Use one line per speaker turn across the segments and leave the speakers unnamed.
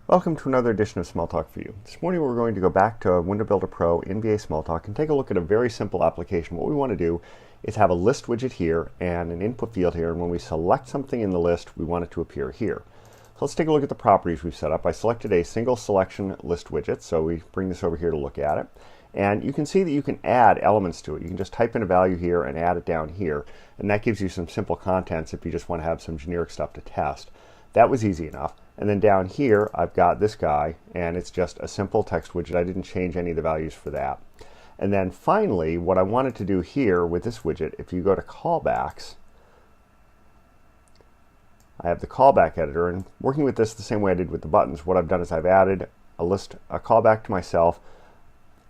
Welcome to another edition of Smalltalk for you. This morning we're going to go back to WIndowBuilder Pro in VA Smalltalk and take a look at a very simple application. What we want to do is have a list widget here and an input field here, and when we select something in the list we want it to appear here. So let's take a look at the properties we've set up. I selected a single selection list widget, so we bring this over here to look at it. And you can see that you can add elements to it. You can just type in a value here and add it down here, and that gives you some simple contents if you just want to have some generic stuff to test. That was easy enough. And then down here I've got this guy, and it's just a simple text widget. I didn't change any of the values for that. And then finally, what I wanted to do here with this widget, if you go to callbacks, I have the callback editor, and working with this the same way I did with the buttons, what I've done is I've added a callback to myself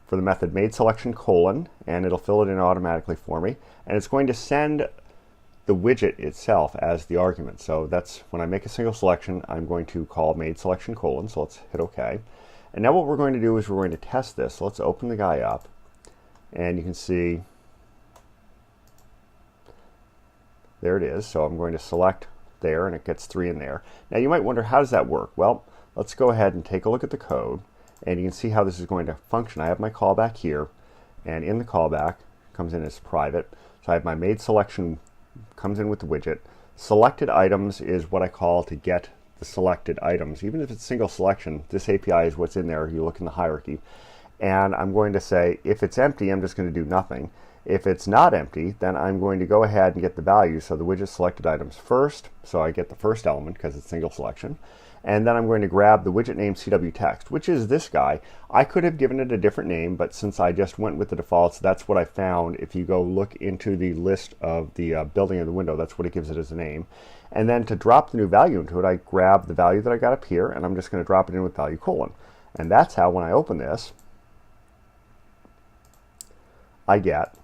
for the method madeSelection:, and it'll fill it in automatically for me, and it's going to send the widget itself as the argument. So that's when I make a single selection, I'm going to call madeSelection:, so let's hit OK. And now what we're going to do is we're going to test this. So let's open the guy up, and you can see there it is. So I'm going to select there, and it gets 3 in there. Now you might wonder, how does that work? Well, let's go ahead and take a look at the code, and you can see how this is going to function. I have my callback here, and in the callback comes in as private. So I have my madeSelection comes in with the widget. Selected items is what I call to get the selected items. Even if it's single selection, this API is what's in there. You look in the hierarchy. And I'm going to say, if it's empty, I'm just going to do nothing. If it's not empty, then I'm going to go ahead and get the value. So the widget selected items first, so I get the first element because it's single selection. And then I'm going to grab the widget name CW text, which is this guy. I could have given it a different name, but since I just went with the defaults, that's what I found. If you go look into the list of the building of the window, that's what it gives it as a name. And then to drop the new value into it, I grab the value that I got up here, and I'm just going to drop it in with value:. And that's how, when I open this, I get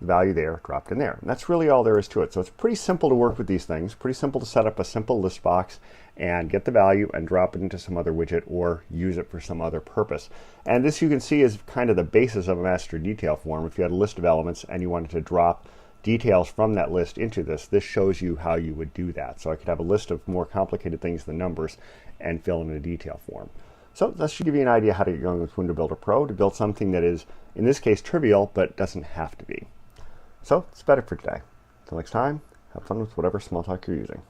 the value there dropped in there. And that's really all there is to it. So it's pretty simple to work with these things, pretty simple to set up a simple list box and get the value and drop it into some other widget or use it for some other purpose. And this, you can see, is kind of the basis of a master detail form. If you had a list of elements and you wanted to drop details from that list into this, this shows you how you would do that. So I could have a list of more complicated things than numbers and fill in a detail form. So that should give you an idea how to get going with WIndowBuilder Pro to build something that is, in this case, trivial, but doesn't have to be. So that's about it for today. Until next time, have fun with whatever Smalltalk you're using.